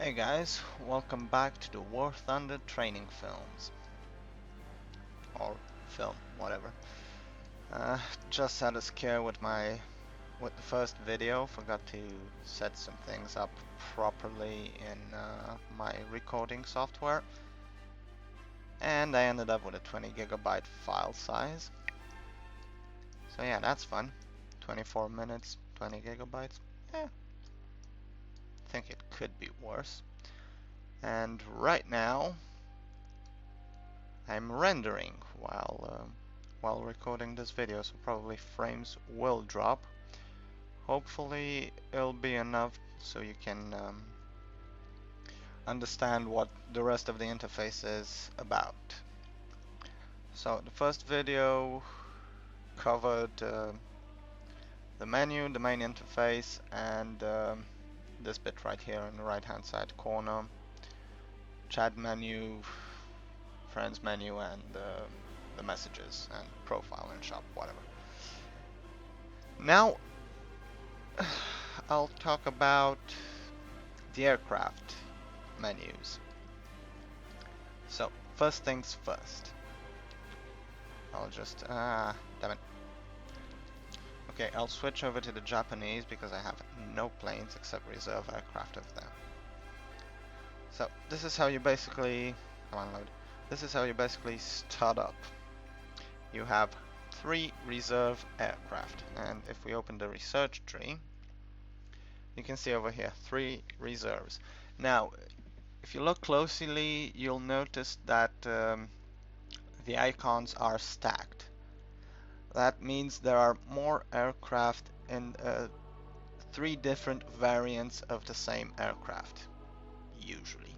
Hey guys, welcome back to the War Thunder training films. Or film, whatever. Uh, just had a scare with the first video, forgot to set some things up properly in my recording software. And I ended up with a 20 gigabyte file size. So yeah, that's fun. 24 minutes, 20 gigabytes. I think it could be worse. And right now, I'm rendering while recording this video, so probably frames will drop. Hopefully it'll be enough so you can understand what the rest of the interface is about. So the first video covered the menu, the main interface, and this bit right here in the right hand side corner, chat menu, friends menu, and the messages and profile and shop, whatever. Now I'll talk about the aircraft menus. So first things first. I'll just damn it. Okay, I'll switch over to the Japanese because I have no planes except reserve aircraft of them. So this is how you basically load. This is how you basically start up. You have 3 reserve aircraft, and if we open the research tree, you can see over here 3 reserves. Now, if you look closely, you'll notice that the icons are stacked. That means there are more aircraft in 3 different variants of the same aircraft, usually.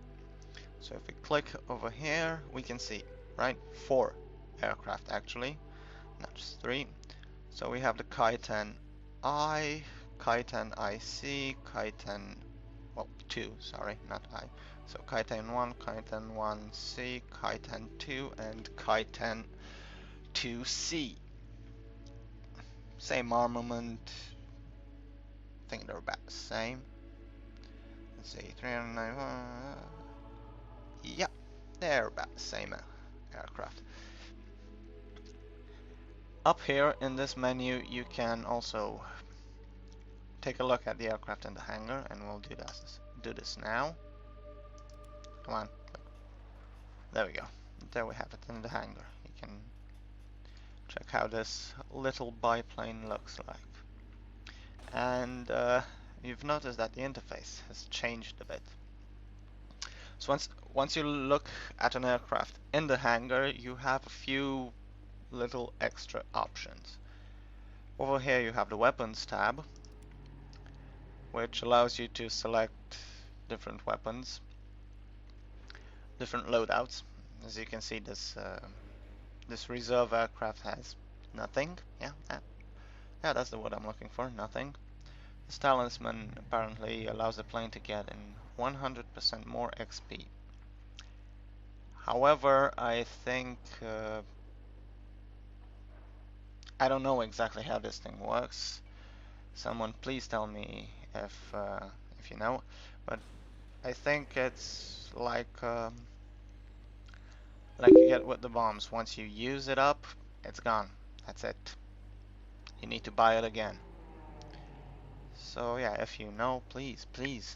So if we click over here, we can see, right, 4 aircraft actually, not just 3. So we have the Kai-10I, Kai-10IC, Kai-10, well, 2, sorry, not I. So Kai-10-1, Kai-10-1C, Kai-10-2, and Kai-10-2C. Same armament. I think they're about the same. Let's see, 391. Yeah, they're about the same aircraft. Up here in this menu, you can also take a look at the aircraft in the hangar, and we'll do this now. Come on. There we go. There we have it in the hangar. You can check how this little biplane looks like. And you've noticed that the interface has changed a bit. So once you look at an aircraft in the hangar, you have a few little extra options. Over here you have the weapons tab, which allows you to select different weapons, different loadouts. As you can see, this reserve aircraft has nothing. Yeah, that's the word I'm looking for, nothing. This talisman apparently allows the plane to get in 100% more XP. However, I think I don't know exactly how this thing works. Someone please tell me if you know. But I think it's like you get with the bombs. Once you use it up, it's gone. That's it. You need to buy it again. So yeah, if you know, please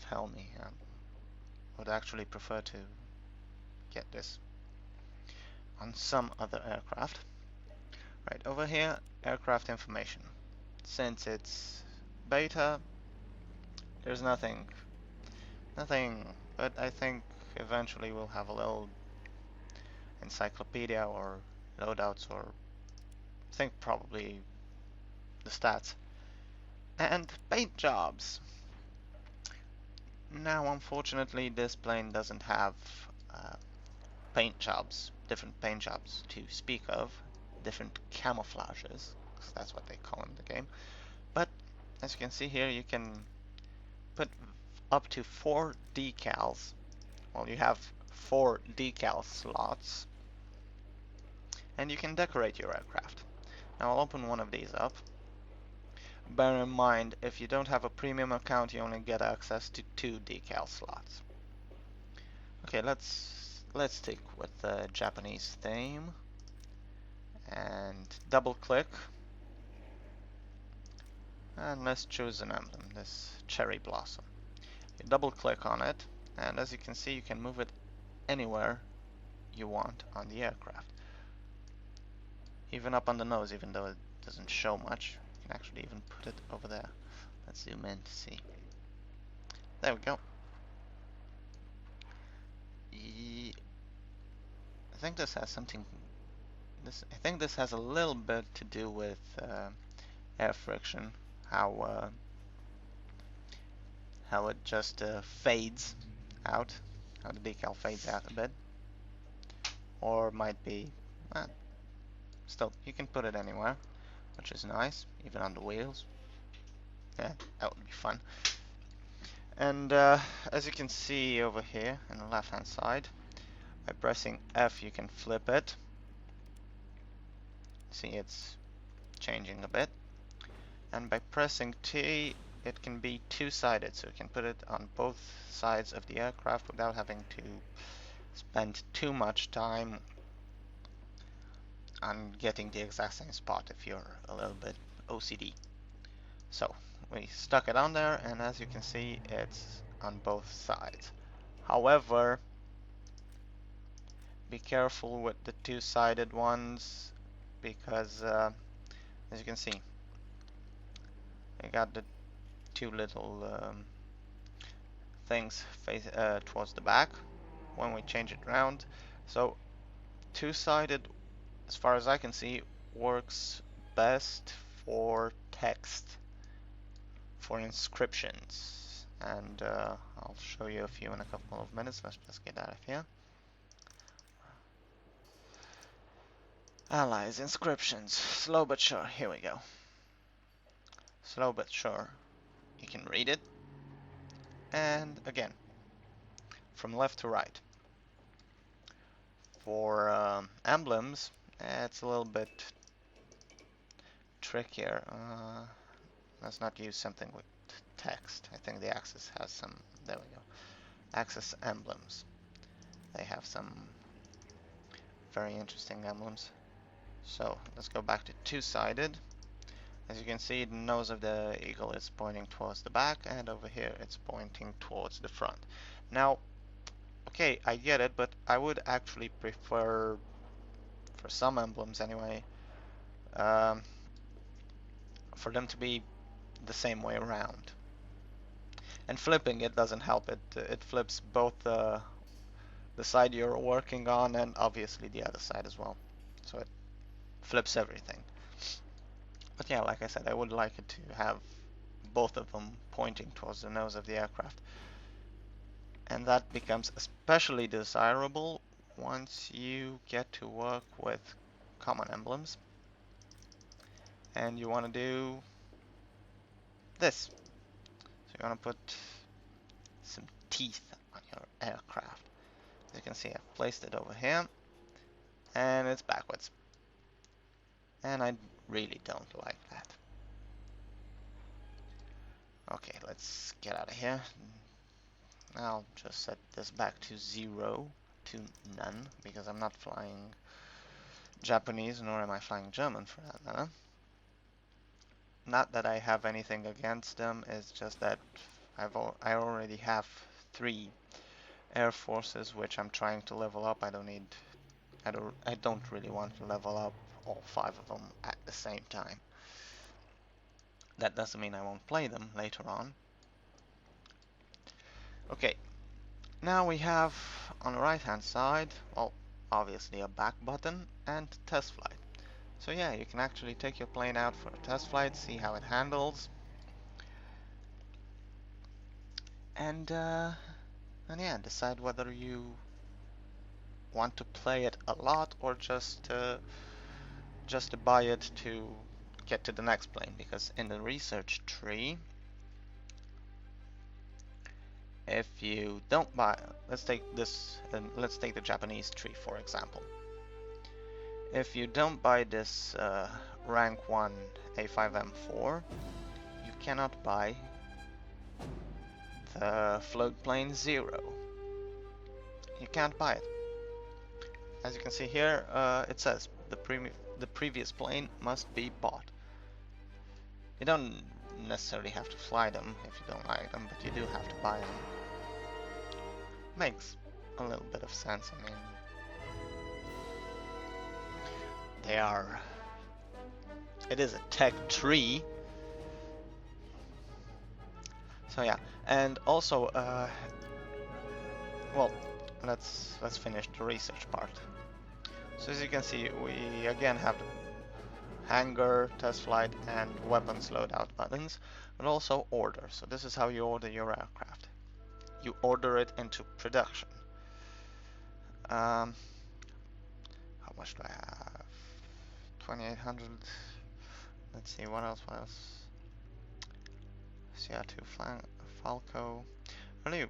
tell me. I would actually prefer to get this on some other aircraft. Right, over here, aircraft information. Since it's beta, there's nothing, but I think eventually we'll have a little encyclopedia or loadouts, or I think probably the stats. And paint jobs. Now, unfortunately, this plane doesn't have paint jobs, different paint jobs to speak of, different camouflages, because that's what they call in the game. But as you can see here, you can put up to 4 decals. Well, you have 4 decal slots, and you can decorate your aircraft. Now I'll open one of these up. Bear in mind, if you don't have a premium account, you only get access to 2 decal slots. Okay, let's stick with the Japanese theme and double click, and let's choose an emblem, this cherry blossom. You double click on it, and as you can see, you can move it anywhere you want on the aircraft. Even up on the nose, even though it doesn't show much. You can actually even put it over there. Let's zoom in to see. There we go. I think this has something. I think this has a little bit to do with air friction. How it just fades out. How the decal fades out a bit. Or might be. Still, you can put it anywhere, which is nice, even on the wheels. Yeah, that would be fun. And as you can see over here on the left hand side, by pressing F you can flip it. See, it's changing a bit. And by pressing T it can be two-sided, so you can put it on both sides of the aircraft without having to spend too much time on getting the exact same spot if you're a little bit OCD. So we stuck it on there, and as you can see, it's on both sides. However, be careful with the two-sided ones, because as you can see, I got the two little things face towards the back when we change it around. So two-sided, as far as I can see, works best for text, for inscriptions, and I'll show you a few in a couple of minutes. Let's just get out of here. Allies, inscriptions, slow but sure. Here we go. Slow but sure. You can read it, and again, from left to right. For emblems, it's a little bit trickier. Let's not use something with text. I think the Axis has some. There we go. Axis emblems. They have some very interesting emblems. So let's go back to two-sided. As you can see, the nose of the eagle is pointing towards the back, and over here it's pointing towards the front. Now, okay, I get it, but I would actually prefer, for some emblems anyway, for them to be the same way around. And flipping it doesn't help. It flips both the side you're working on and obviously the other side as well. So it flips everything. But yeah, like I said, I would like it to have both of them pointing towards the nose of the aircraft. And that becomes especially desirable once you get to work with common emblems. And you want to do this. So you want to put some teeth on your aircraft. As you can see, I've placed it over here, and it's backwards. And I really don't like that. Okay, let's get out of here. I'll just set this back to 0, to none, because I'm not flying Japanese, nor am I flying German for that matter. Not that I have anything against them, it's just that I already have 3 air forces which I'm trying to level up. I don't really want to level up all 5 of them at the same time. That doesn't mean I won't play them later on. Okay, now we have on the right hand side, well, obviously a back button and test flight. So yeah, you can actually take your plane out for a test flight, see how it handles, and yeah, decide whether you want to play it a lot or just to buy it to get to the next plane. Because in the research tree, if you don't buy, let's take this, let's take the Japanese tree for example. If you don't buy this rank 1 A5M4, you cannot buy the float plane 0. You can't buy it. As you can see here, it says the previous plane must be bought. You don't necessarily have to fly them if you don't like them, but you do have to buy them. Makes a little bit of sense. I mean, they are. It is a tech tree. So yeah, and also, well, let's finish the research part. So as you can see, we again have the hangar, test flight, and weapons loadout buttons, but also order. So this is how you order your aircraft. You order it into production. How much do I have? 2,800. Let's see, what else? CR2 Falco. Really,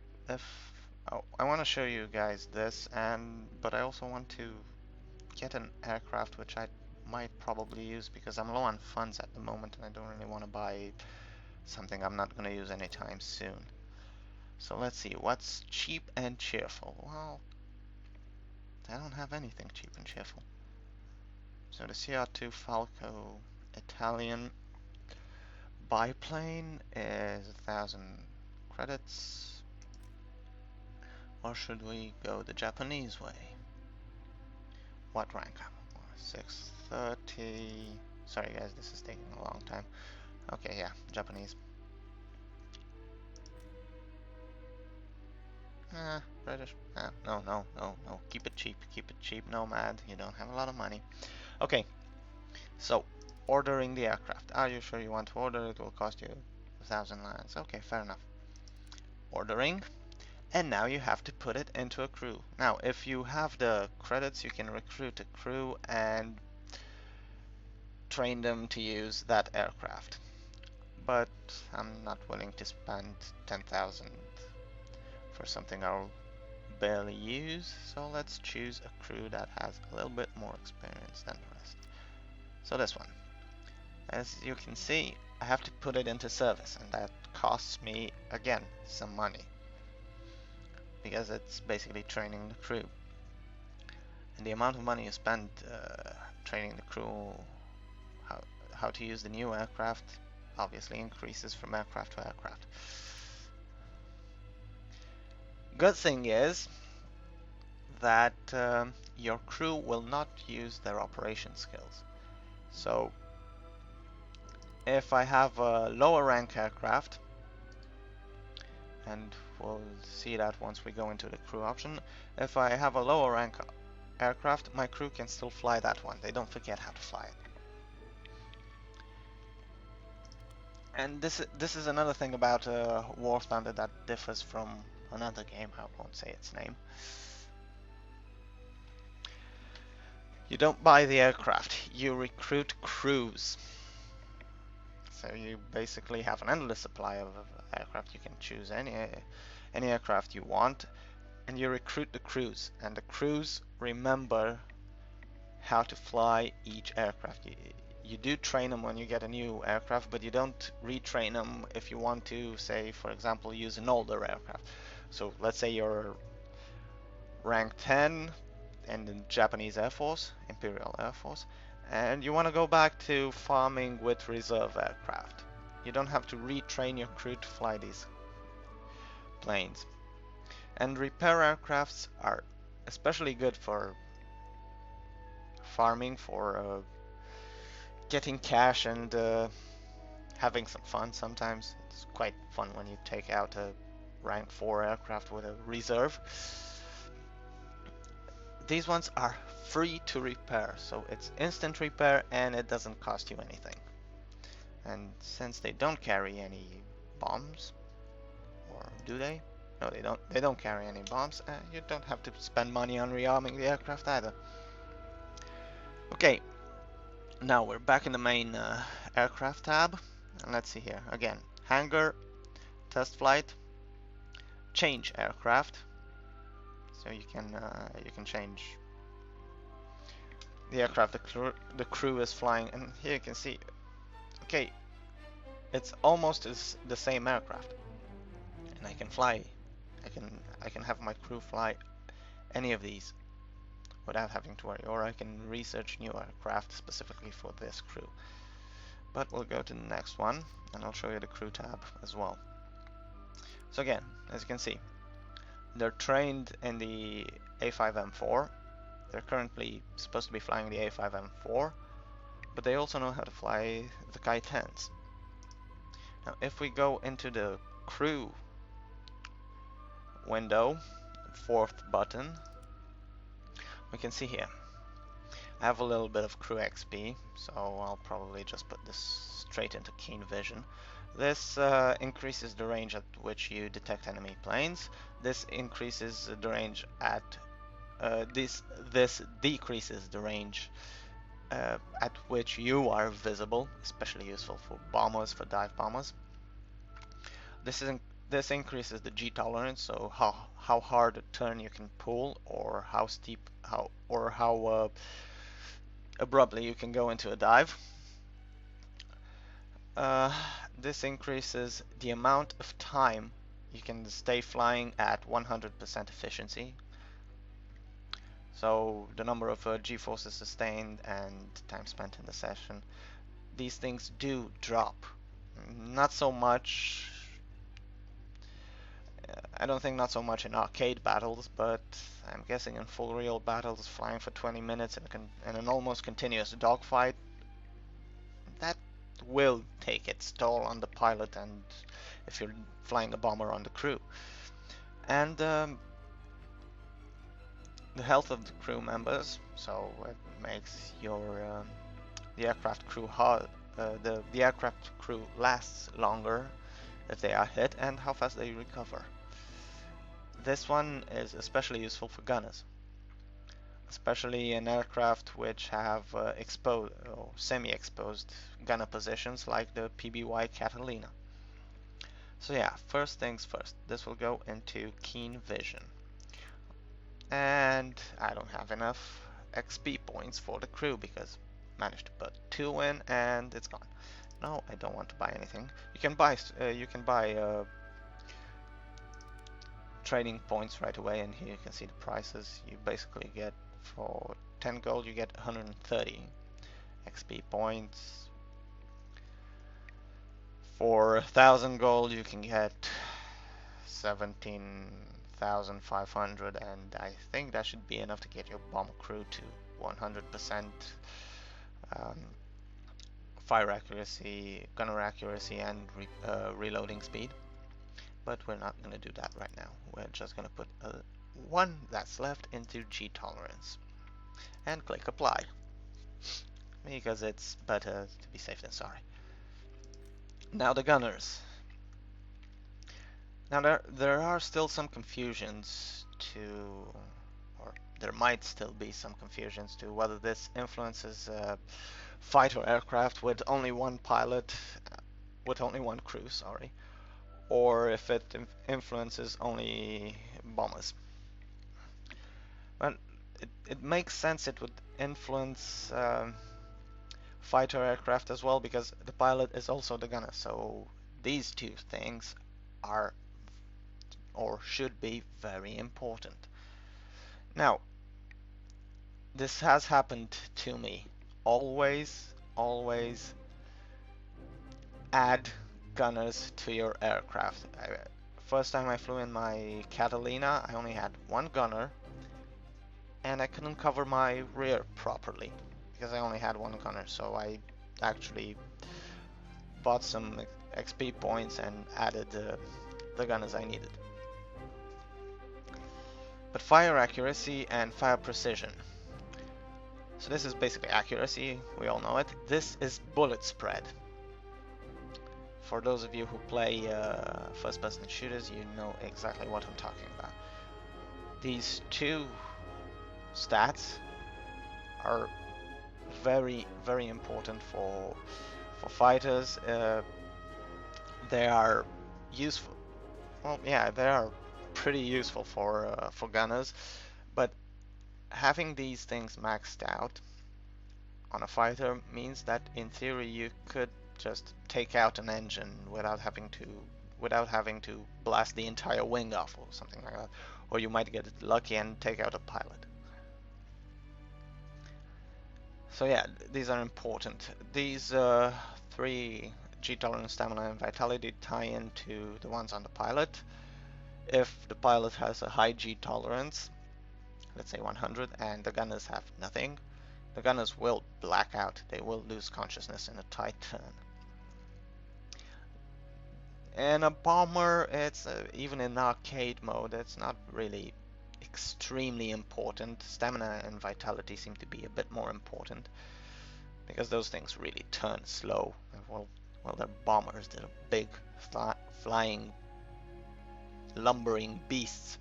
I want to show you guys this, but I also want to get an aircraft which I might probably use because I'm low on funds at the moment and I don't really want to buy something I'm not going to use anytime soon. So let's see, what's cheap and cheerful? Well, I don't have anything cheap and cheerful. So the CR2 Falco Italian biplane is 1,000 credits. Or should we go the Japanese way? What rank? 630. Sorry guys, this is taking a long time. Okay, yeah, Japanese. British. No. Keep it cheap, Nomad. You don't have a lot of money. Okay, so ordering the aircraft. Are you sure you want to order? It will cost you 1,000 lands. Okay, fair enough. Ordering. And now you have to put it into a crew. Now, if you have the credits, you can recruit a crew and train them to use that aircraft. But I'm not willing to spend 10,000 for something I'll barely use, so let's choose a crew that has a little bit more experience than the rest. So this one. As you can see, I have to put it into service, and that costs me, again, some money. Because it's basically training the crew. And the amount of money you spend training the crew how to use the new aircraft obviously increases from aircraft to aircraft. Good thing is that your crew will not use their operation skills. So if I have a lower rank aircraft, and we'll see that once we go into the crew option, if I have a lower rank aircraft, my crew can still fly that one. They don't forget how to fly it. And this is another thing about War Thunder that differs from another game. I won't say its name. You don't buy the aircraft, you recruit crews. So you basically have an endless supply of aircraft. You can choose any aircraft you want, and you recruit the crews. And the crews remember how to fly each aircraft. You do train them when you get a new aircraft, but you don't retrain them if you want to, say, for example, use an older aircraft. So let's say you're rank 10 in the Japanese Air Force, Imperial Air Force, and you want to go back to farming with reserve aircraft. You don't have to retrain your crew to fly these planes. And repair aircrafts are especially good for farming, for getting cash and having some fun sometimes. It's quite fun when you take out a rank 4 aircraft with a reserve. These ones are free to repair, so it's instant repair and it doesn't cost you anything. And since they don't carry any bombs, or do they? No, they don't carry any bombs, you don't have to spend money on rearming the aircraft either. Okay, now we're back in the main aircraft tab, and let's see here again: hangar, test flight, change aircraft. So you can change the aircraft the crew is flying, and here you can see, okay, it's almost the same aircraft, and I can fly. I can have my crew fly any of these without having to worry, or I can research new aircraft specifically for this crew. But we'll go to the next one, and I'll show you the crew tab as well. So again, as you can see, they're trained in the A5M4. They're currently supposed to be flying the A5M4, but they also know how to fly the Kai-10s. Now, if we go into the crew window, fourth button, we can see here I have a little bit of crew XP, so I'll probably just put this straight into Keen Vision. This increases the range at which you detect enemy planes. This increases the range at this decreases the range at which you are visible, especially useful for bombers, for dive bombers. This increases the G tolerance, so how hard a turn you can pull, or how steep, how abruptly you can go into a dive. This increases the amount of time you can stay flying at 100% efficiency. So the number of G-forces sustained and time spent in the session. These things do drop. Not so much. I don't think not so much in arcade battles, but I'm guessing in full real battles, flying for 20 minutes in an almost continuous dogfight, that will take its toll on the pilot and if you're flying a bomber on the crew. And the health of the crew members, so it makes your the aircraft crew the aircraft crew lasts longer if they are hit, and how fast they recover. This one is especially useful for gunners, especially in aircraft which have exposed or semi-exposed gunner positions like the PBY Catalina. So yeah, first things first, this will go into Keen Vision. And I don't have enough XP points for the crew because I managed to put 2 in and it's gone. No, I don't want to buy anything. You can buy trading points right away, and here you can see the prices. You basically get, for 10 gold you get 130 XP points. For 1000 gold you can get 17,500, and I think that should be enough to get your bomber crew to 100% fire accuracy, gunner accuracy, and reloading speed. But we're not going to do that right now. We're just going to put one that's left into G tolerance and click apply, because it's better to be safe than sorry. Now the gunners. Now there are still some confusions or there might still be some confusions to whether this influences fighter aircraft with only one pilot, with only one crew, sorry, or if it influences only bombers. Well, it makes sense it would influence fighter aircraft as well, because the pilot is also the gunner, so these two things are or should be very important. Now, this has happened to me. Always add gunners to your aircraft. First time I flew in my Catalina, I only had one gunner, and I couldn't cover my rear properly because I only had one gunner, so I actually bought some XP points and added the gunners I needed. But fire accuracy and fire precision. So this is basically accuracy, we all know it. This is bullet spread. For those of you who play first-person shooters, you know exactly what I'm talking about. These two stats are very important for fighters. They are useful. Well, yeah, they are pretty useful for gunners, but having these things maxed out on a fighter means that in theory you could just take out an engine without having to blast the entire wing off or something like that, or you might get lucky and take out a pilot. So yeah, these are important. These 3 G tolerance, stamina, and vitality tie into the ones on the pilot. If the pilot has a high G tolerance, let's say 100, and the gunners have nothing, the gunners will black out. They will lose consciousness in a tight turn. And a bomber, it's even in arcade mode, it's not really extremely important. Stamina and vitality seem to be a bit more important because those things really turn slow. Well, they're bombers. They're big, flying, lumbering beasts.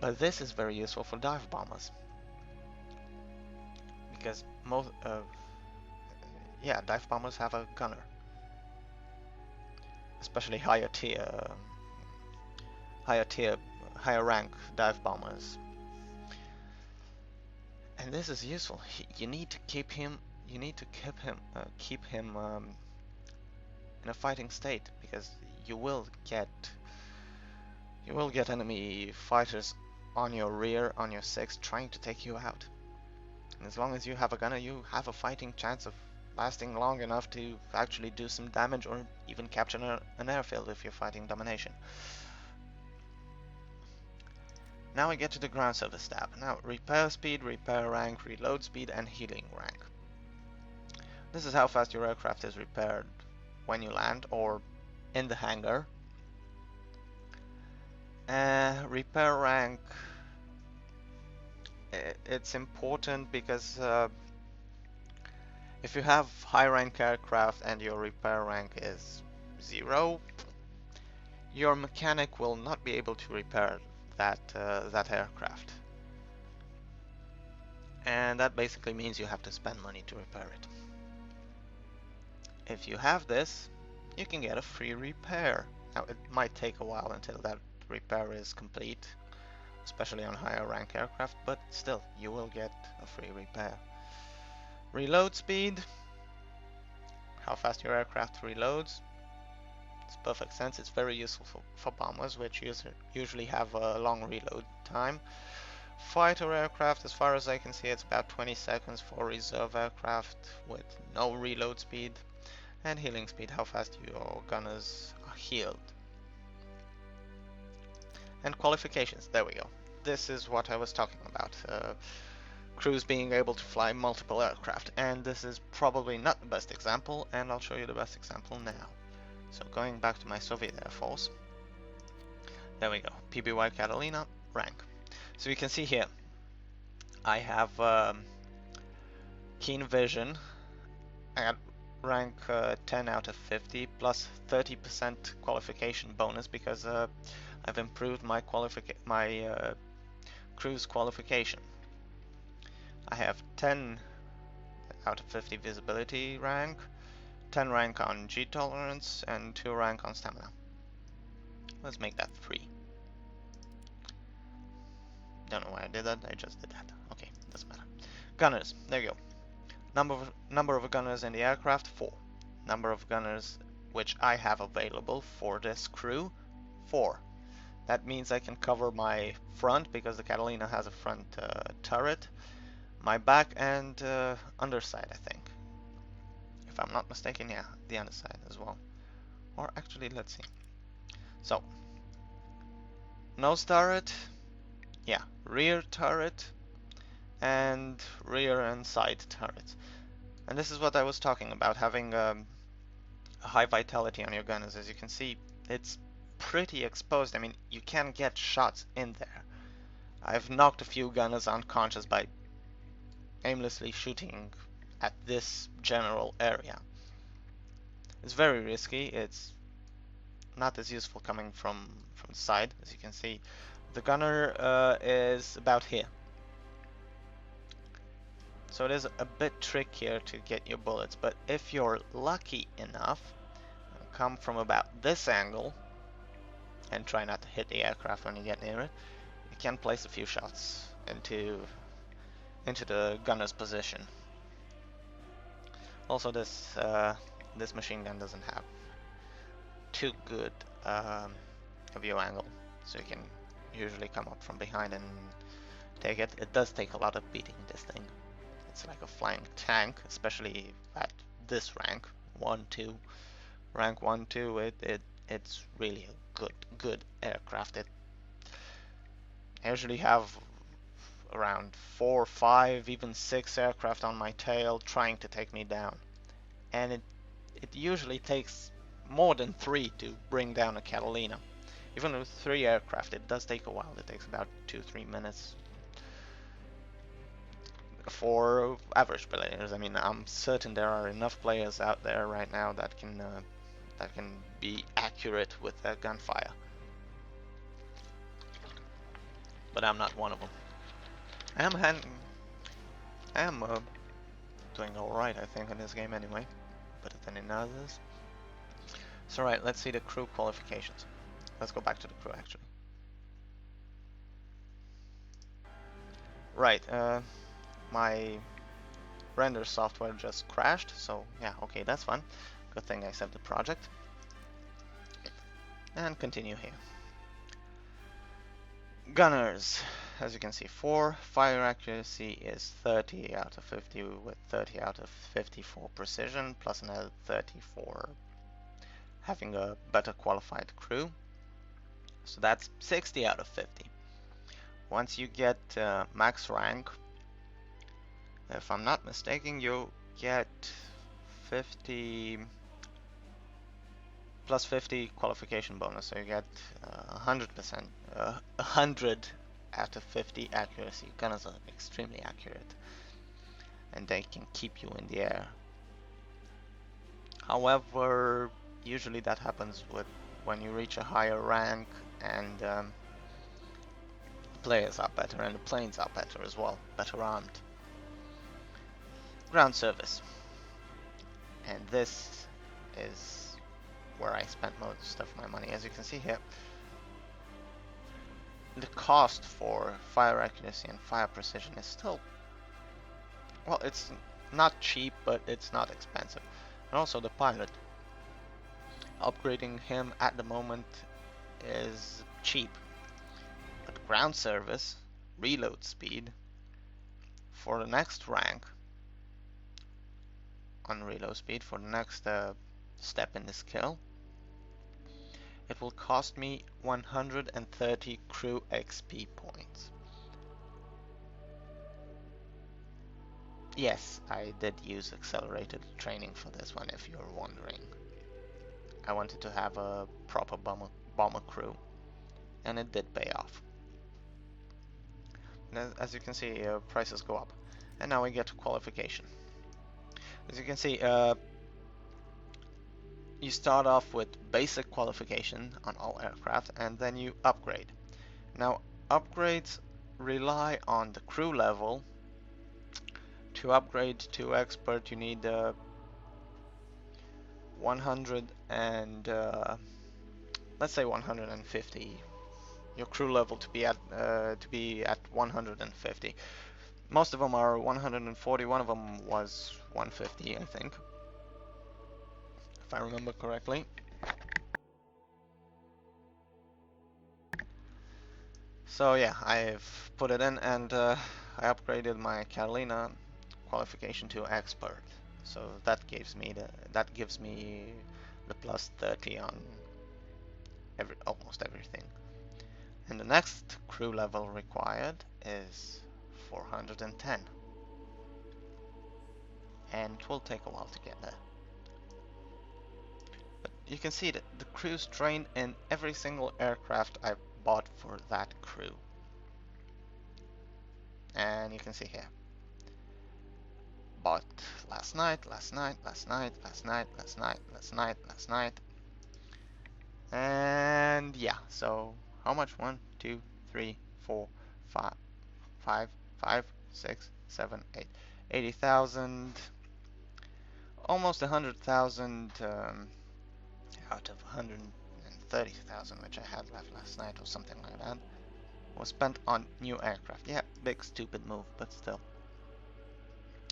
But this is very useful for dive bombers because most dive bombers have a gunner, especially higher rank dive bombers. And this is useful. You need to keep him. You need to keep him in a fighting state, because you will get enemy fighters on your rear, on your 6, trying to take you out. And as long as you have a gunner, you have a fighting chance of lasting long enough to actually do some damage, or even capture an airfield if you're fighting domination. Now we get to the ground service tab. Now, repair speed, repair rank, reload speed, and healing rank. This is how fast your aircraft is repaired when you land or in the hangar. Repair rank, it's important because if you have high rank aircraft and your repair rank is 0, your mechanic will not be able to repair that aircraft, and that basically means you have to spend money to repair it. If you have this, you can get a free repair. Now, it might take a while until that repair is complete, especially on higher rank aircraft, but still, you will get a free repair. Reload speed, how fast your aircraft reloads. It's perfect sense. It's very useful for bombers, which usually have a long reload time. Fighter aircraft, as far as I can see, it's about 20 seconds for reserve aircraft with no reload speed. And healing speed, how fast your gunners are healed. And qualifications, there we go. This is what I was talking about. Crews being able to fly multiple aircraft, and this is probably not the best example, and I'll show you the best example now. So going back to my Soviet Air Force, there we go, PBY Catalina, rank. So you can see here, I have keen vision. I got rank 10 out of 50 plus 30% qualification bonus because I've improved my cruise qualification. I have 10 out of 50 visibility rank, 10 rank on G tolerance, and 2 rank on stamina. Let's make that 3. Don't know why I did that, I just did that. Okay, doesn't matter. Gunners, there you go. Number of gunners in the aircraft, 4. Number of gunners which I have available for this crew, 4. That means I can cover my front, because the Catalina has a front turret, my back and underside, I think. If I'm not mistaken, yeah, the underside as well. Or actually, let's see. So, nose turret, yeah, rear turret, and rear and side turrets. And this is what I was talking about, having a high vitality on your gunners. As you can see, it's pretty exposed. I mean, you can get shots in there. I've knocked a few gunners unconscious by aimlessly shooting at this general area. It's very risky. It's not as useful coming from the side. As you can see, the gunner is about here. So it is a bit trickier to get your bullets, but if you're lucky enough, come from about this angle and try not to hit the aircraft when you get near it, you can place a few shots into the gunner's position. Also, this machine gun doesn't have too good a view angle, so you can usually come up from behind and take it. It does take a lot of beating, this thing. It's like a flying tank, especially at this rank, 1-2. Rank 1-2, it's really a good aircraft. I usually have around 4, 5, even 6 aircraft on my tail trying to take me down. And it usually takes more than 3 to bring down a Catalina. Even with 3 aircraft, it does take a while. It takes about 2-3 minutes for average players. I mean, I'm certain there are enough players out there right now that can be accurate with their gunfire. But I'm not one of them. I am doing alright, I think, in this game anyway. Better than in others. So right, let's see the crew qualifications. Let's go back to the crew, actually. Right, my render software just crashed, so yeah, okay, that's fun. Good thing I saved the project. And continue here. Gunners, as you can see, 4. Fire accuracy is 30 out of 50 with 30 out of 50 for precision, plus another 30 for having a better qualified crew. So that's 60 out of 50. Once you get max rank, if I'm not mistaken, you get 50 plus 50 qualification bonus, so you get 100%, 100 out of 50 accuracy. Gunners are extremely accurate, and they can keep you in the air. However, usually that happens when you reach a higher rank and players are better and the planes are better as well, better armed. Ground service, and this is where I spent most of my money. As you can see here, the cost for fire accuracy and fire precision is still, well, it's not cheap, but it's not expensive. And also the pilot, upgrading him at the moment is cheap, but ground service, reload speed, for the next rank on reload speed, for the next step in the skill, it will cost me 130 crew XP points. Yes, I did use accelerated training for this one, if you're wondering. I wanted to have a proper bomber crew, and it did pay off. And as you can see, prices go up. And now we get to qualification. As you can see, you start off with basic qualification on all aircraft, and then you upgrade. Now, upgrades rely on the crew level. To upgrade to expert, you need 100 and let's say 150. Your crew level to be at 150. Most of them are 140. One of them was 150, I think, if I remember correctly. So yeah, I've put it in, and I upgraded my Catalina qualification to expert. So that gives me the plus 30 on almost everything. And the next crew level required is 410. And it will take a while to get there. But you can see that the crew's trained in every single aircraft I bought for that crew. And you can see here. Bought last night. And yeah, so how much? 1, 2, 3, 4, 5, 6, 7, 8. 80,000. Almost 100,000 out of 130,000, which I had left last night or something like that, was spent on new aircraft. Yeah, big stupid move, but still.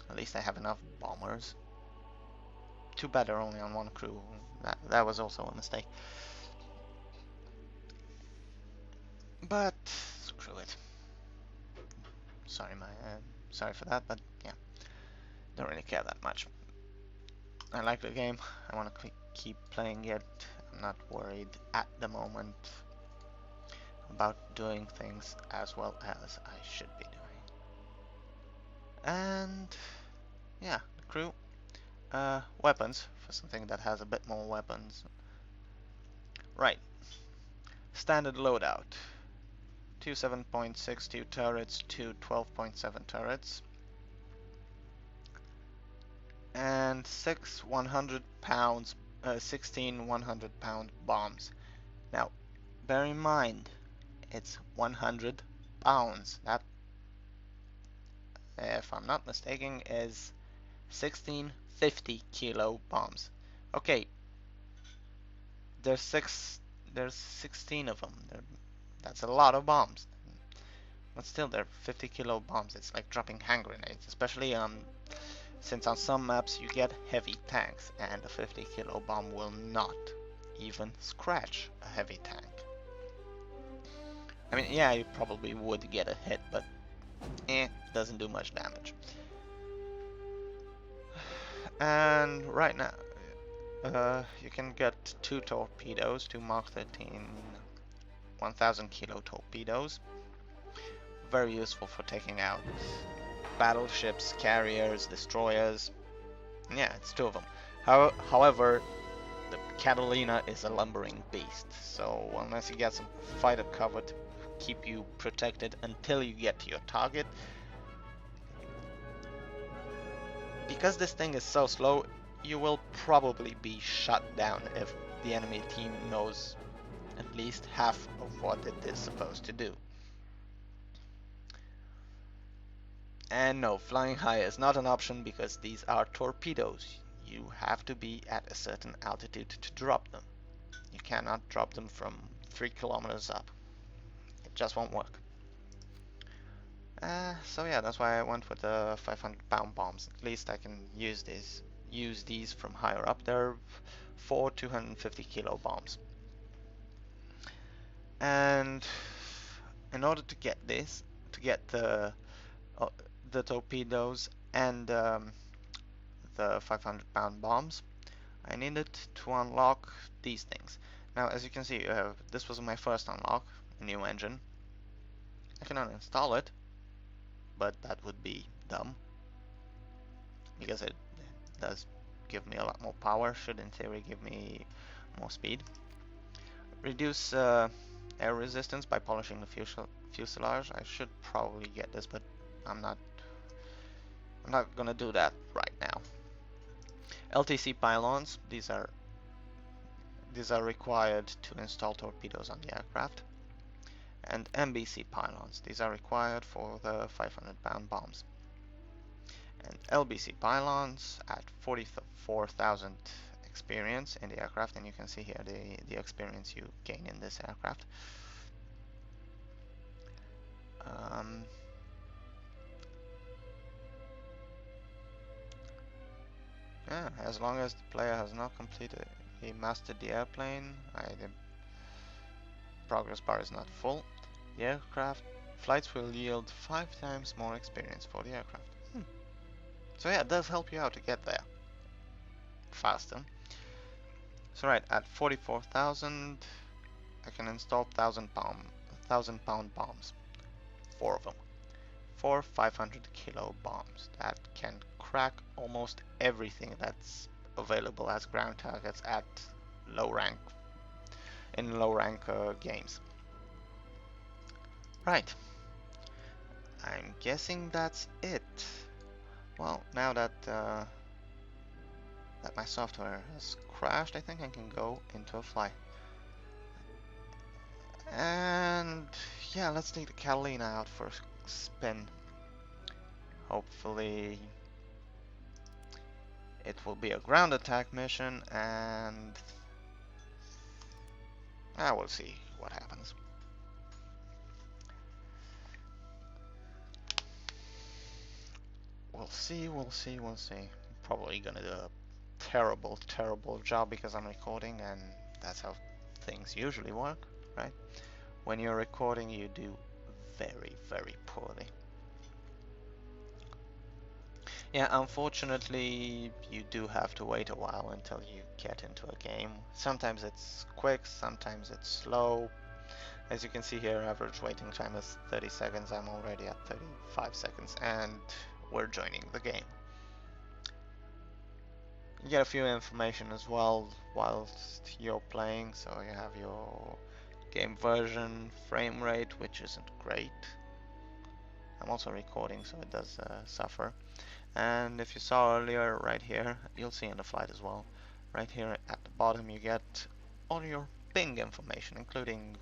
At least I have enough bombers. Too bad they're only on one crew. That was also a mistake. But screw it. Sorry for that, but yeah, don't really care that much. I like the game. I want to keep playing it. I'm not worried at the moment about doing things as well as I should be doing. And yeah, the crew. Weapons, for something that has a bit more weapons. Right. Standard loadout. 2 7.62 turrets, 2 12.7 turrets. And 6 100 pounds, 16 100 pound bombs. Now, bear in mind, it's 100 pounds. That, if I'm not mistaken, is 1650 kilo bombs. Okay, there's 16 of them. That's a lot of bombs. But still, they're 50 kilo bombs. It's like dropping hand grenades, especially since on some maps you get heavy tanks, and a 50 kilo bomb will not even scratch a heavy tank. I mean, yeah, you probably would get a hit, but doesn't do much damage. And right now, you can get 2 torpedoes, 2 Mark 13 1000 kilo torpedoes. Very useful for taking out battleships, carriers, destroyers. Yeah, it's 2 of them. However, the Catalina is a lumbering beast, so unless you get some fighter cover to keep you protected until you get to your target, because this thing is so slow, you will probably be shut down if the enemy team knows at least half of what it is supposed to do. And no, flying high is not an option because these are torpedoes. You have to be at a certain altitude to drop them. You cannot drop them from 3 kilometers up. It just won't work. So yeah, that's why I went with the 500 pound bombs. At least I can use these from higher up. They're 4 250 kilo bombs. And in order to get this, to get the torpedoes and the 500 pound bombs, I needed to unlock these things. Now, as you can see, this was my first unlock, a new engine. I can uninstall it, but that would be dumb, because it does give me a lot more power, should in theory give me more speed. Reduce air resistance by polishing the fuselage. I should probably get this, but I'm not gonna do that right now. LTC pylons, these are required to install torpedoes on the aircraft. And MBC pylons, these are required for the 500 pound bombs. And LBC pylons at 44,000 experience in the aircraft, and you can see here the experience you gain in this aircraft. Yeah, as long as the player has not completed, he mastered the airplane, the progress bar is not full, the aircraft flights will yield 5 times more experience for the aircraft. So yeah, it does help you out to get there faster. So right, at 44,000, I can install 1,000 pound bombs. 4 of them. 4 500 kilo bombs that can crack almost everything that's available as ground targets at low rank games. Right. I'm guessing that's it. Well, now that my software has crashed, I think I can go into a flight. And yeah, let's take the Catalina out for a spin. Hopefully it will be a ground attack mission, and we'll see what happens. We'll see. Probably gonna do a terrible job because I'm recording, and that's how things usually work, right? when you're recording, you do very, very poorly. Yeah, unfortunately, you do have to wait a while until you get into a game. Sometimes it's quick, sometimes it's slow. As you can see here, average waiting time is 30 seconds. I'm already at 35 seconds, and we're joining the game. You get a few information as well whilst you're playing, so you have your game version, frame rate, which isn't great. I'm also recording, so it does suffer. And if you saw earlier, right here, you'll see in the flight as well, right here at the bottom you get all your ping information, including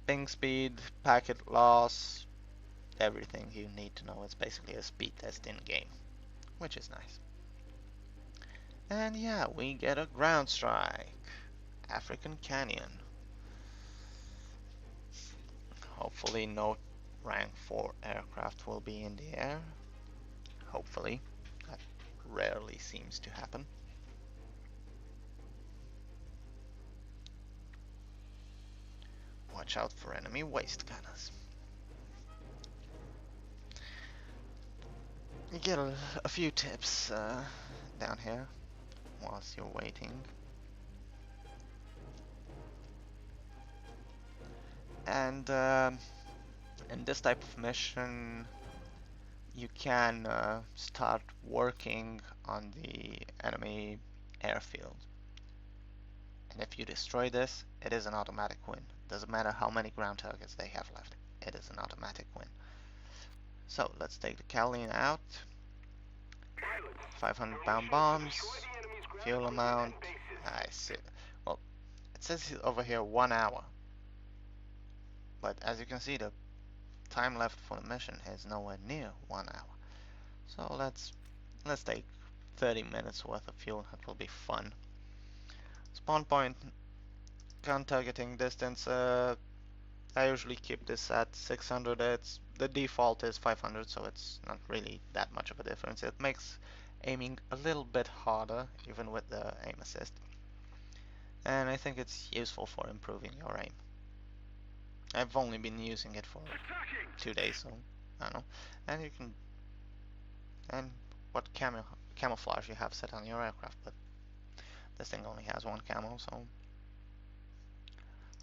ping speed, packet loss, everything you need to know. It's basically a speed test in game, which is nice. And yeah, we get a ground strike. African Canyon. Hopefully no rank 4 aircraft will be in the air. Hopefully. That rarely seems to happen. Watch out for enemy waist gunners. You get a few tips down here whilst you're waiting. And in this type of mission, you can start working on the enemy airfield. And if you destroy this, it is an automatic win. Doesn't matter how many ground targets they have left, it is an automatic win. So let's take the Catalina out. 500-pound bombs, fuel amount. I see. Well, it says over here 1 hour. But as you can see, the time left for the mission is nowhere near 1 hour. So let's take 30 minutes worth of fuel. That will be fun. Spawn point, gun targeting distance. I usually keep this at 600. The default is 500, so it's not really that much of a difference. It makes aiming a little bit harder, even with the aim assist. And I think it's useful for improving your aim. I've only been using it for 2 days, so I don't know. And you can, and what camouflage you have set on your aircraft, but this thing only has 1 camo, so.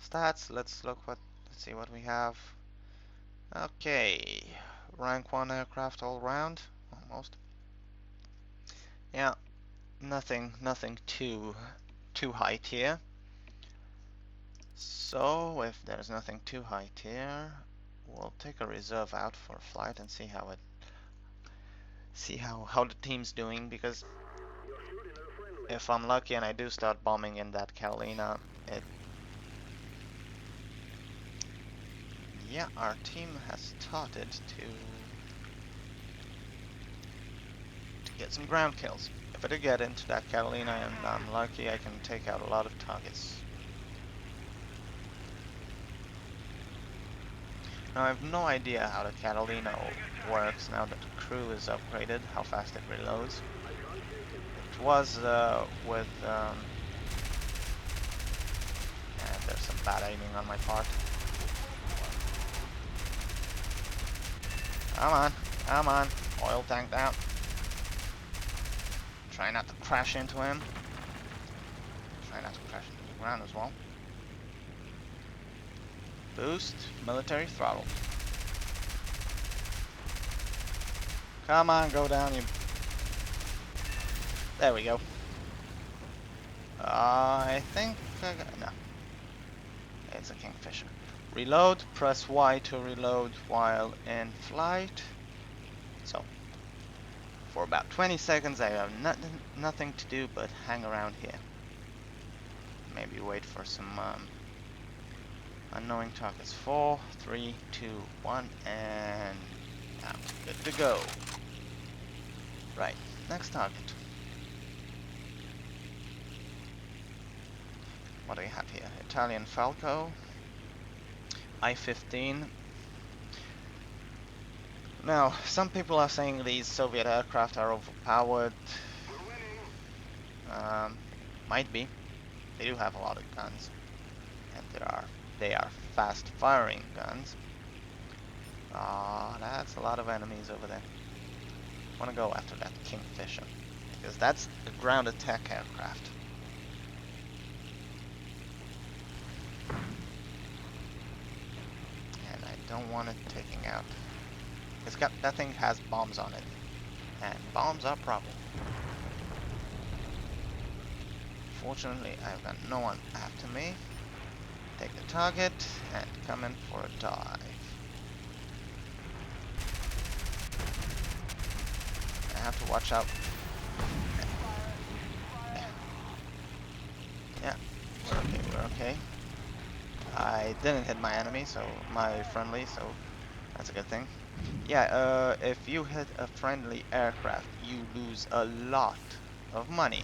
Stats, let's see what we have. Okay, rank 1 aircraft all round, almost. Yeah, nothing too high tier. So if there's nothing too high tier, we'll take a reserve out for a flight and see how the team's doing, because if I'm lucky and I do start bombing in that Catalina, yeah, our team has started to get some ground kills. If I do get into that Catalina and I'm lucky, I can take out a lot of targets. Now I have no idea how the Catalina works now that the crew is upgraded, how fast it reloads. It was with and there's some bad aiming on my part. Come on, oil tank down. Try not to crash into him. Try not to crash into the ground as well. Boost, military throttle. Come on, go down, you. There we go. I think no. It's a Kingfisher. Reload, press Y to reload while in flight. So, for about 20 seconds I have nothing to do but hang around here. Maybe wait for some unknowing targets. 4, 3, 2, 1, and I'm good to go. Right, next target. What do we have here? Italian Falco. I-15. Now, some people are saying these Soviet aircraft are overpowered. Might be. They do have a lot of guns. And there are They are fast firing guns. Ah, that's a lot of enemies over there. I want to go after that Kingfisher, because that's a ground attack aircraft. And I don't want it taking out. That thing has bombs on it. And bombs are a problem. Fortunately, I've got no one after me. Take the target and come in for a dive. I have to watch out. Yeah, we're okay. I didn't hit my enemy, so my friendly, so that's a good thing. Yeah, if you hit a friendly aircraft, you lose a lot of money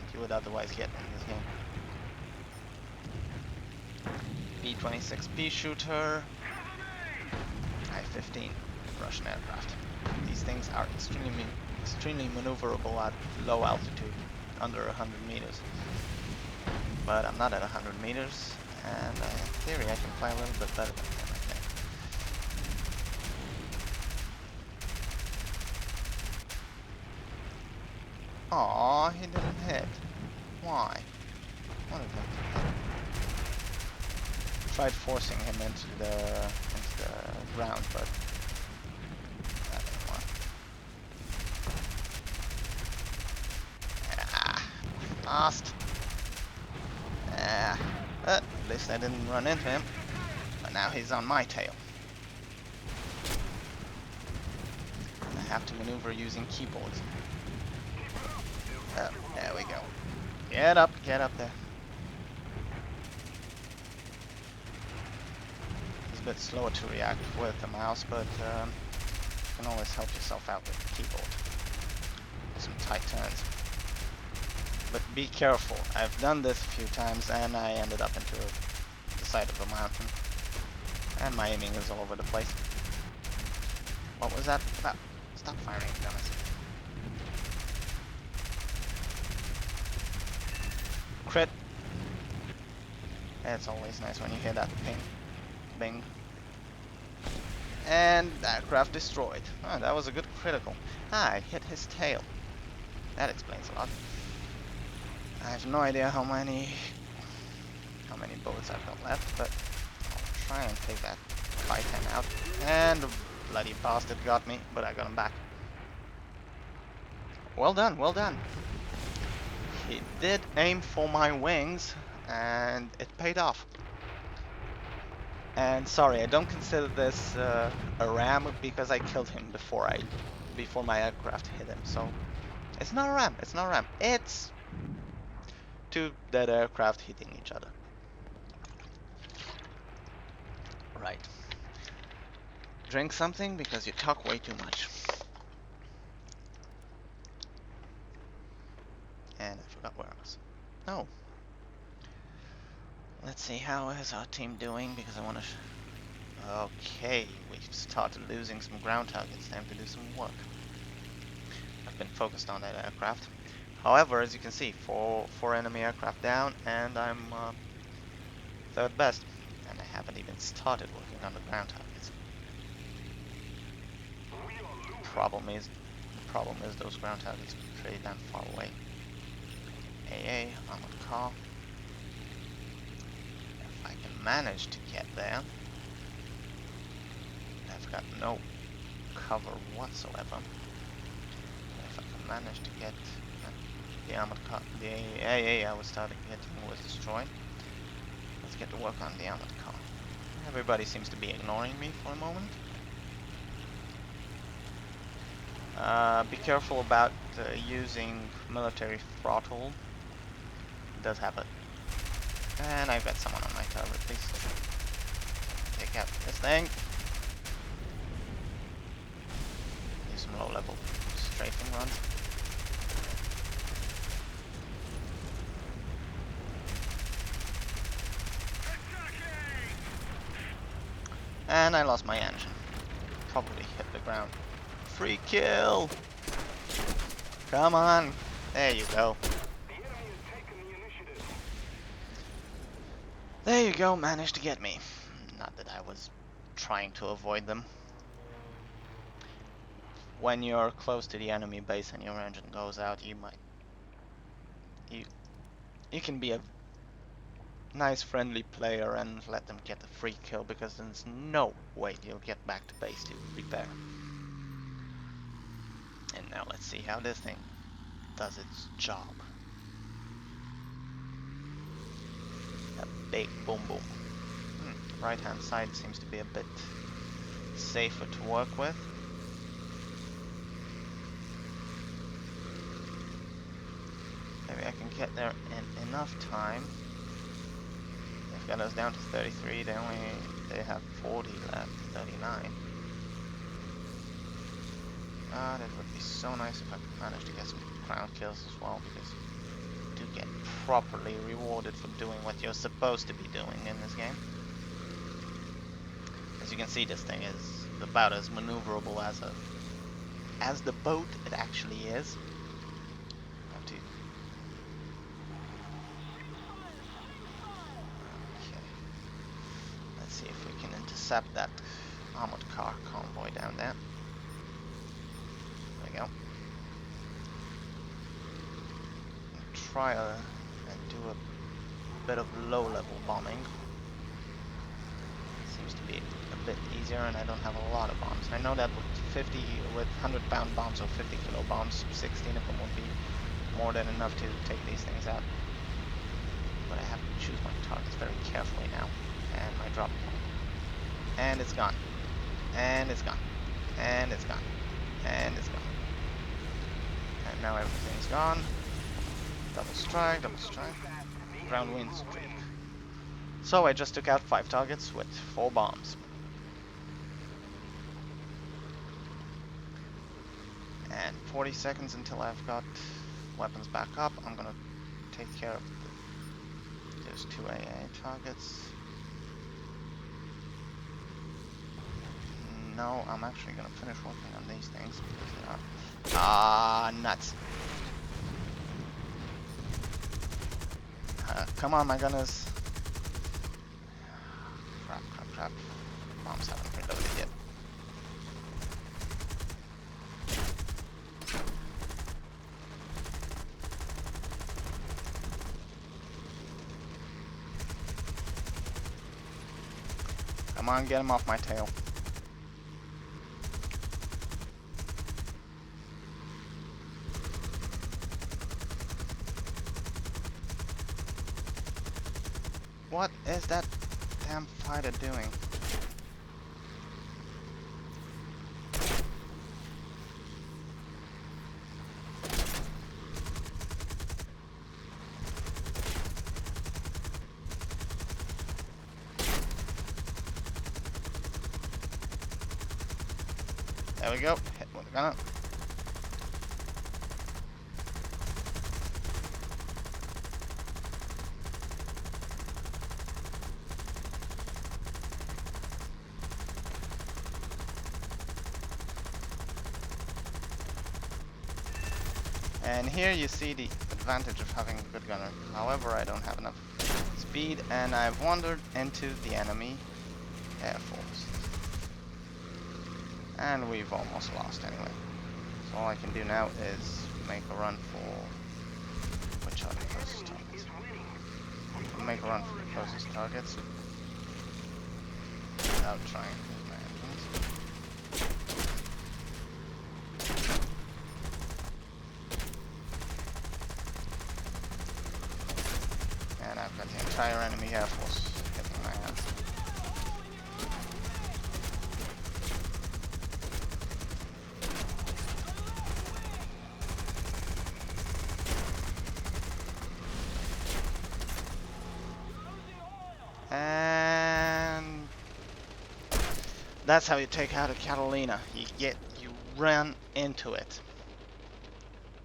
that you would otherwise get in this game. B-26P shooter, I-15 Russian aircraft. These things are extremely maneuverable at low altitude, under 100 meters. But I'm not at 100 meters, and in theory I can fly a little bit better than him, I think. Aww, he didn't hit. Why? Wanted him to hit. Tried forcing him into the ground, but that didn't work. Ah, lost. At least I didn't run into him. But now he's on my tail. And I have to maneuver using keyboards. Oh, there we go. Get up there. It's a bit slower to react with the mouse, but you can always help yourself out with the keyboard. Some tight turns. But be careful. I've done this a few times and I ended up into the side of a mountain. And my aiming is all over the place. What was that about? Stop firing, Dennis. Crit. It's always nice when you hear that ping. Bing. And aircraft destroyed. Oh, that was a good critical. Ah, I hit his tail. That explains a lot. I have no idea how many bullets I've got left, but I'll try and take that Titan out. And the bloody bastard got me, but I got him back. Well done, well done. He did aim for my wings, and it paid off. And sorry, I don't consider this a ram because I killed him before my aircraft hit him. So it's not a ram. It's not a ram. It's two dead aircraft hitting each other. Right. Drink something because you talk way too much. And I forgot where I was. Oh. Let's see, how is our team doing? Because I want to... Okay, we've started losing some ground targets. Time to do some work. I've been focused on that aircraft. However, as you can see, four enemy aircraft down, and I'm third best. And I haven't even started working on the ground targets. The problem is those ground targets are pretty damn far away. AA, armored car. If I can manage to get there, I've got no cover whatsoever. But if I can manage to get the armored car, the AA I was starting getting was destroyed. Let's get to work on the armored car. Everybody seems to be ignoring me for a moment. Be careful about using military throttle. It does have it. And I've got someone on my turret, please. Take out this thing. Do some low-level strafing runs. And I lost my engine. Probably hit the ground. Free kill! Come on! There you go. There you go, managed to get me. Not that I was trying to avoid them. When you're close to the enemy base and your engine goes out, you can be a nice friendly player and let them get a free kill, because there's no way you'll get back to base to repair. And now let's see how this thing does its job. A big boom boom. Right hand side seems to be a bit safer to work with. Maybe I can get there in enough time. They've got us down to 33, they have 40 left, 39. That would be so nice if I could manage to get some crown kills as well, because you do get properly rewarded for doing what you're supposed to be doing in this game. As you can see, this thing is about as maneuverable as the boat it actually is. Have to. Okay. Let's see if we can intercept that armored car convoy down there. There we go. Try and do a bit of low-level bombing. Seems to be a bit easier, and I don't have a lot of bombs. I know that with 100-pound bombs or 50-kilo bombs, 16 of them would be more than enough to take these things out. But I have to choose my targets very carefully now. And my drop point. And it's gone. And it's gone. And it's gone. And it's gone. And now everything's gone. Double strike, ground wind streak. So I just took out 5 targets with 4 bombs. And 40 seconds until I've got weapons back up. I'm gonna take care of those 2 AA targets. No, I'm actually gonna finish working on these things because they are nuts. Come on, my gunners. Crap. Bombs haven't reloaded yet. Come on, get him off my tail. What is that damn fighter doing? There we go. Hit with the gunner. And here you see the advantage of having a good gunner. However, I don't have enough speed, and I've wandered into the enemy air force. And we've almost lost anyway. So all I can do now is make a run for... which are the closest targets? Make a run for the closest targets without trying to use my engines. And I've got the entire enemy air force hitting my hand. And that's how you take out a Catalina. You ran into it.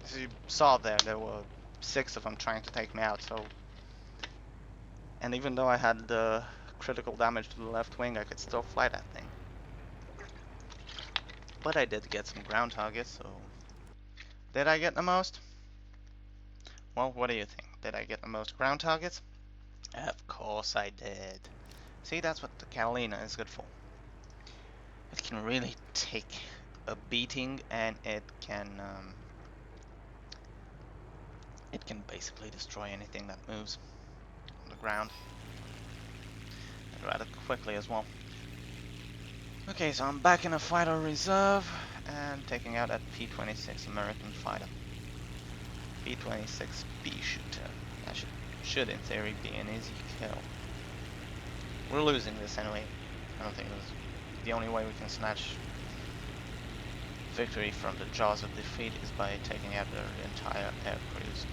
As you saw there were 6 of them trying to take me out, so... And even though I had the critical damage to the left wing, I could still fly that thing. But I did get some ground targets, so... Did I get the most? Well, what do you think? Did I get the most ground targets? Of course I did. See, that's what the Catalina is good for. It can really take a beating, and it can basically destroy anything that moves on the ground. And rather quickly as well. Okay, so I'm back in a fighter reserve and taking out that P-26 American fighter. P-26B shooter. That should in theory be an easy kill. We're losing this anyway. I don't think this is the only way we can snatch victory from the jaws of defeat is by taking out their entire air crews.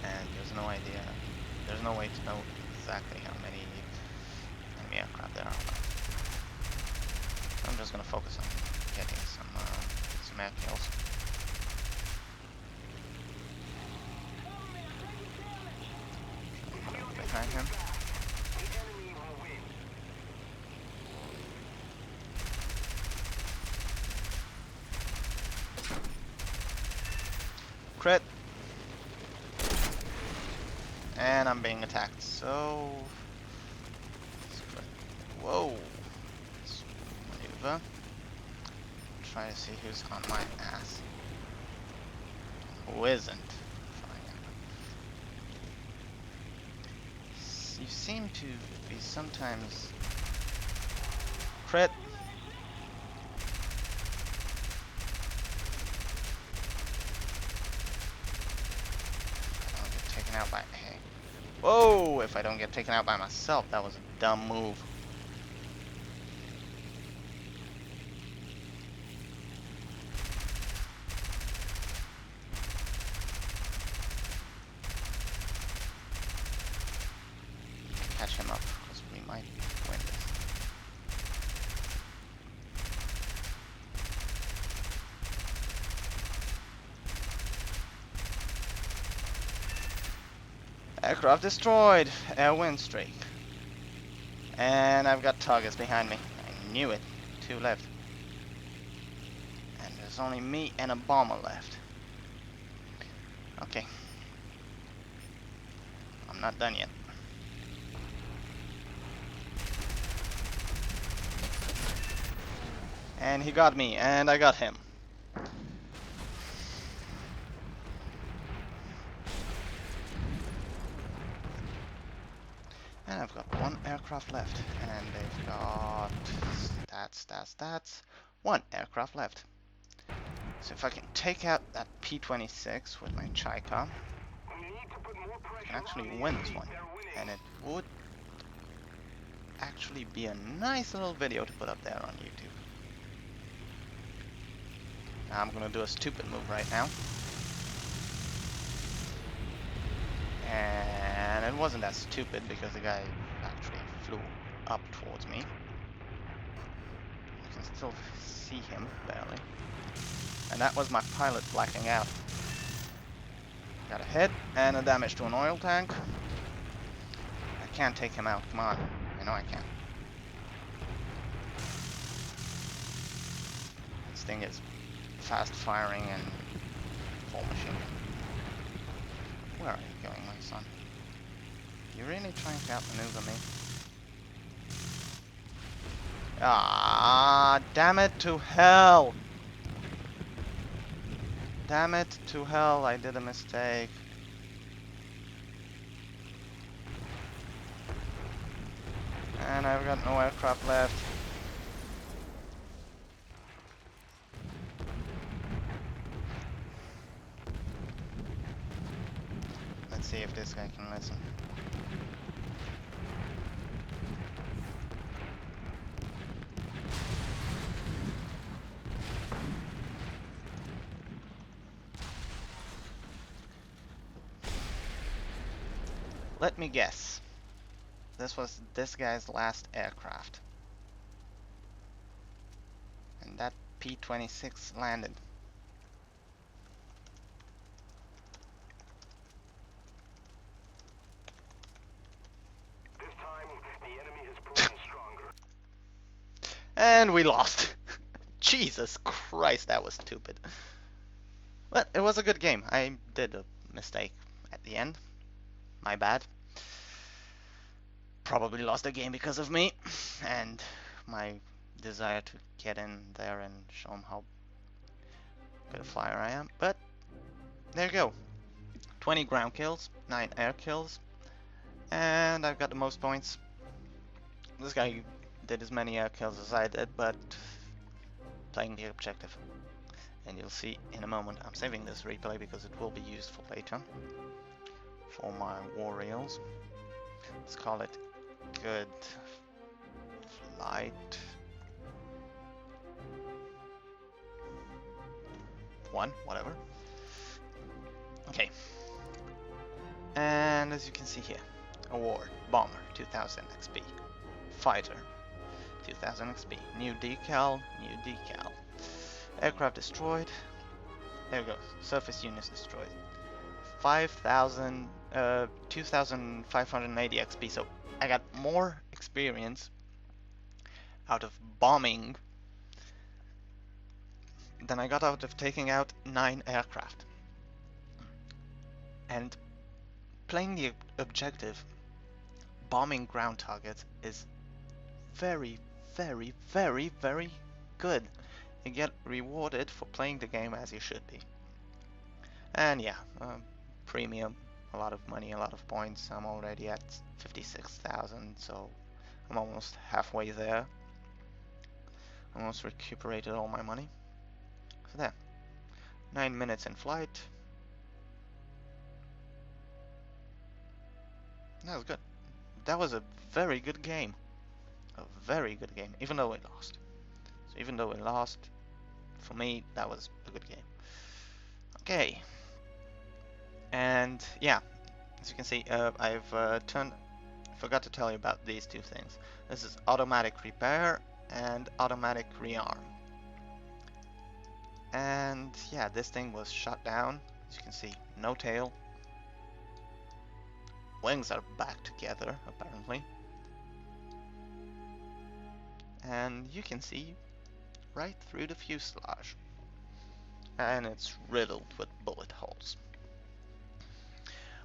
And there's no way to know exactly how many enemy aircraft there are. I'm just gonna focus on getting some air kills. Behind him. Crit. And I'm being attacked, so... Whoa! Let's maneuver. Try to see who's on my ass. Who isn't? You seem to be sometimes... Crit! I don't get taken out by... Hey. Whoa! If I don't get taken out by myself, that was a dumb move. Catch him up, because we might win this. Aircraft destroyed! Air win streak. And I've got targets behind me. I knew it. 2 left. And there's only me and a bomber left. Okay. I'm not done yet. And he got me, and I got him. And I've got 1 aircraft left. And they've got... Stats. 1 aircraft left. So if I can take out that P-26 with my Chaika, I can actually win this one. And it would actually be a nice little video to put up there on YouTube. Now I'm gonna do a stupid move right now. And it wasn't that stupid because the guy actually flew up towards me. You can still see him, barely. And that was my pilot blacking out. Got a hit and a damage to an oil tank. I can't take him out, come on. I know I can. This thing is fast firing and full machine. Where are you going, my son? You really trying to outmaneuver me? Ah, damn it to hell! Damn it to hell, I did a mistake. And I've got no aircraft left. Let's see if this guy can listen. Let me guess. This was this guy's last aircraft. And that P-26 landed. This time, the enemy has proven stronger. And we lost. Jesus Christ, that was stupid. But it was a good game. I did a mistake at the end. My bad. probably lost the game because of me and my desire to get in there and show them how good a flyer I am. But there you go. 20 ground kills, 9 air kills, and I've got the most points. This guy did as many air kills as I did, but playing the objective. And you'll see in a moment. I'm saving this replay because it will be used for later for my war reels. Let's call it good flight 1, whatever. Okay. And as you can see here, award, bomber, 2000 XP, fighter, 2000 XP, new decal, aircraft destroyed, there we go, surface units destroyed, 2580 XP, so I got more experience out of bombing than I got out of taking out 9 aircraft. And playing the objective, bombing ground targets, is very, very, very, very good. You get rewarded for playing the game as you should be. And yeah, premium, a lot of money, a lot of points. I'm already at 56,000, so I'm almost halfway there. Almost recuperated all my money. So there, 9 minutes in flight. That was good. That was a very good game. A very good game, even though we lost. So even though we lost, for me, that was a good game. Okay. And yeah, as you can see, I've forgot to tell you about these two things. This is automatic repair and automatic rearm. And yeah, this thing was shut down. As you can see, no tail. Wings are back together, apparently. And you can see right through the fuselage. And it's riddled with bullet holes.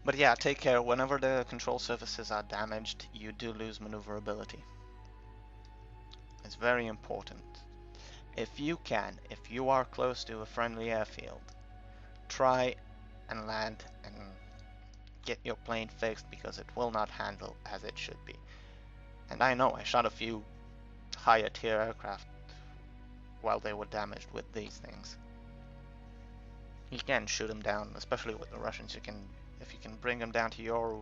But yeah, take care. Whenever the control surfaces are damaged, you do lose maneuverability. It's very important. If you can, if you are close to a friendly airfield, try and land and get your plane fixed, because it will not handle as it should be. And I know I shot a few higher tier aircraft while they were damaged with these things. You can shoot them down, especially with the Russians. You can, if you can bring them down to your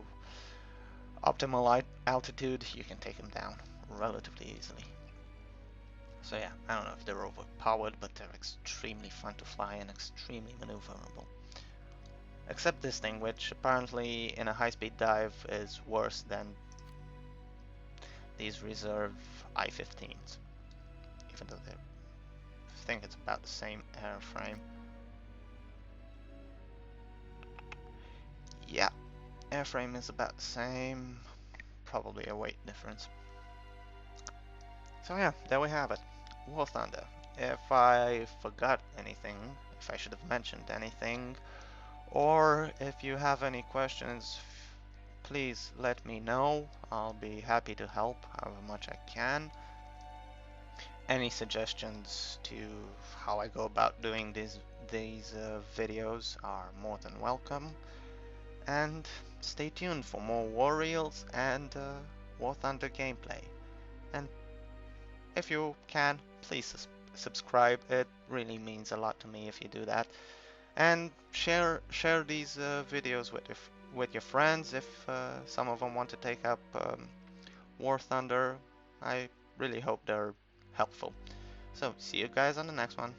optimal altitude, you can take them down relatively easily. So yeah, I don't know if they're overpowered, but they're extremely fun to fly and extremely maneuverable. Except this thing, which apparently in a high-speed dive is worse than these reserve I-15s. Even though I think it's about the same airframe. Yeah, airframe is about the same. Probably a weight difference. So yeah, there we have it. War Thunder. If I forgot anything, if I should have mentioned anything, or if you have any questions, please let me know. I'll be happy to help however much I can. Any suggestions to how I go about doing these videos are more than welcome. And stay tuned for more war reels and War Thunder gameplay. And if you can, please subscribe. It really means a lot to me if you do that. And share these videos with your friends if some of them want to take up War Thunder. I really hope they're helpful. So see you guys on the next one.